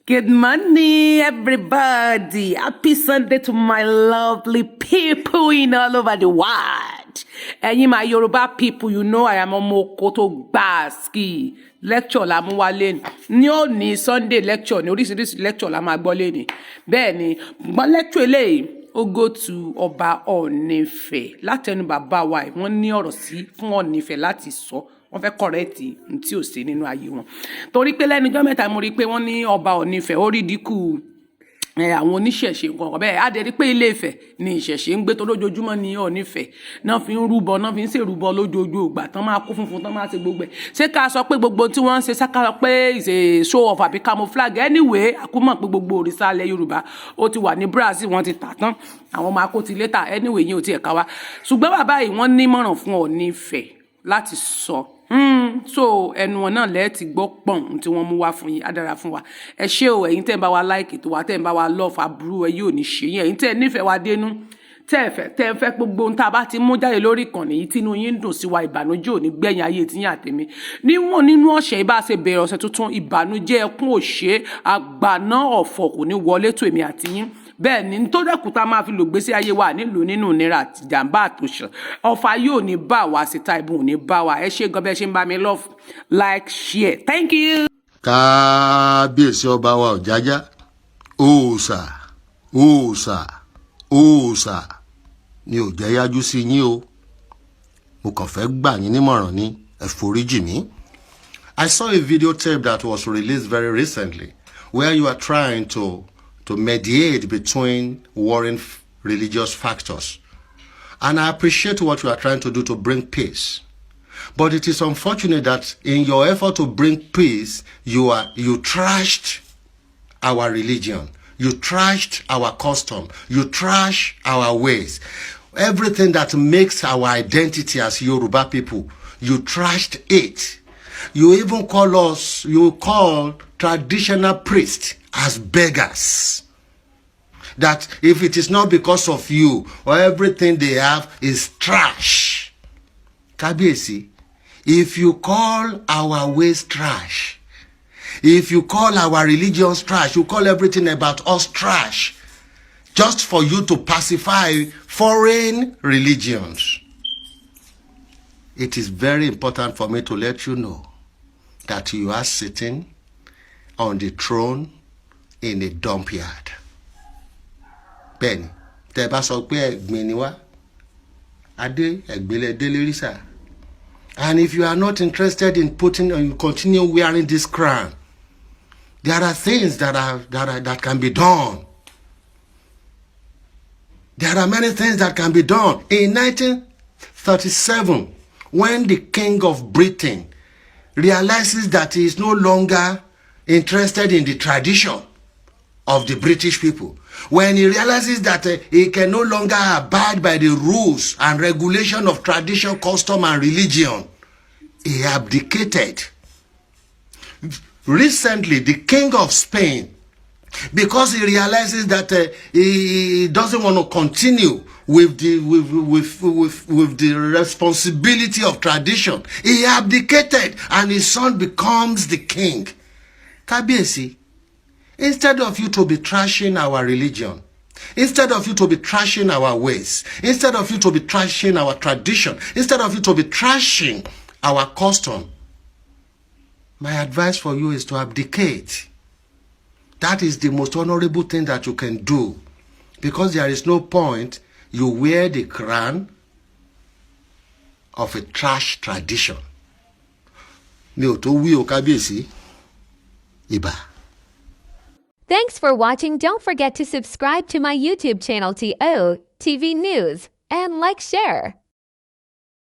Good morning, everybody. Happy Sunday to my lovely people in all over the world. Ẹ̀yin my Yoruba people, you know I am ọmọ oko tó gbà ski. Lecture la mú wá lẹ́ni. Ní òní Sunday lecture ní oríṣiríṣi lecture la máa gbọ́ lẹ́ni. Bẹ́ẹ̀ ni, gbọ́n lecture eléyìí ó go to Ọba Ọọ̀ni Ifẹ̀. Látẹnu bàbá wa yìí, wọ́n ní ọ̀rọ̀ sí fún Ọọ̀ni Ifẹ̀ láti sọ. Wọ́n fẹ́ correct tí ò sí nínú ayé wọn. Torí pé lẹ́nu ọjọ́ mẹ́ta mo rí pé wọ́n ní Ọba Ọọ̀ni Ifẹ̀ ó rí dínkù àwọn oníṣẹ̀ṣe nǹkan bẹ́ẹ̀ á dẹ̀ rí pé Ilé Ifẹ̀ ni ìṣẹ̀ṣe ń gbé tó lójoojúmọ́ ní Ọọ̀ni Ifẹ̀ náà fi ń rúbọ náà fi ń ṣèrúbọ lójoojúmọ́ ìgbà tán máa kó funfun tán máa ṣe gbogbo ẹ̀ ṣé ká sọ pé gbogbo tí wọ́n ń ṣe sáká sọ pé ìṣe show off àbí camouflage anyway àkúmọ̀ pé gbogbo òrìṣà ilẹ̀ Yorùbá ó ti wà ní Brazil wọ́n ti tà tán àwọn máa kó ti létà anyway yín ò tiẹ̀ ká wá ṣùgbọ́n bàbá yìí wọ́n nímọ̀ràn fún Ọọ̀ni Ifẹ̀ láti sọ so ẹnu wọn náà lẹ́ẹ̀tì gbọ́ pọ̀n tí wọ́n mú wá fún yín á dára fún wa ẹ ṣé o ẹ̀yin tẹ́ ń bá wa like tó wa tẹ́ ń bá wa love aburú ẹ yóò ní ṣe yín ẹ̀yin tẹ́ nífẹ̀ẹ́ wa dénú tẹ́ ń fẹ́ gbogbo ohun tá a bá ti mú jáde lórí ìkànnì yìí tínú yín dùn sí wa ìbànújẹ́ ò ní gbẹ̀yìn ayé tí yín àtẹ̀mí níwọ̀n nínú ọ̀sẹ̀ ìbá ṣe bẹ̀rẹ̀ ọ̀sẹ̀ tuntun ìbànújẹ́ ẹkún òṣè àgbàná ọ̀fọ̀ kò ní wọlé tó èmi àti yín bẹ́ẹ̀ ni tó dẹ́kun tá a máa fi lò gbésí ayé wa nílùú nínú ìnira àti ìjàmbá àtòṣe ọ̀fà yóò ní bá wa síta ìbùn ò ní bá wa ẹ ṣé gan bẹ́ẹ̀ ṣe ń bá mi love like share thank you. kábíyèsí ọba wa Ọ̀jájá òòṣà òòṣà òòṣà ni ò jẹ́ yájú sí yín o mo kàn fẹ́ gbà yín nímọ̀ràn ni ẹ foríjì mí. I saw a video tape that was released very recently where you are trying to mediate between warring religious factors. And I appreciate what you are trying to do to bring peace. But it is unfortunate that in your effort to bring peace, you trashed our religion. You trashed our custom. You trash our ways. Everything that makes our identity as Yoruba people, you trashed it. You even call traditional priests as beggars. That if it is not because of you, or everything they have is trash. Kábíyèsí, if you call our ways trash, if you call our religions trash, you call everything about us trash, just for you to pacify foreign religions. It is very important for me to let you know that you are sitting on the throne in a dump yard. Bẹ́ẹ̀ni, tẹ́ bá sọ pé ẹ̀gbin ni wá, adé ẹ̀gbinlẹ̀ délé rí sà. And if you are not interested in continue wearing this crown, there are things that can be done. There are many things that can be done. In 1937, when the King of Britain realizes that he is no longer interested in the tradition of the British people, when he realizes that he can no longer abide by the rules and regulation of tradition, custom, and religion, he abdicated. Recently, the King of Spain, because he realizes that he doesn't want to continue with the responsibility of tradition, he abdicated, and his son becomes the king. Kábíyèsí, instead of you to be trashing our religion, instead of you to be trashing our ways, instead of you to be trashing our tradition, instead of you to be trashing our custom, my advice for you is to abdicate. That is the most honorable thing that you can do, because there is no point you wear the crown of a trash tradition. Mi ò tó wí o Kábíyèsí, ìbà. Thanks for watching. Don't forget to subscribe to my YouTube channel TO TV News and share.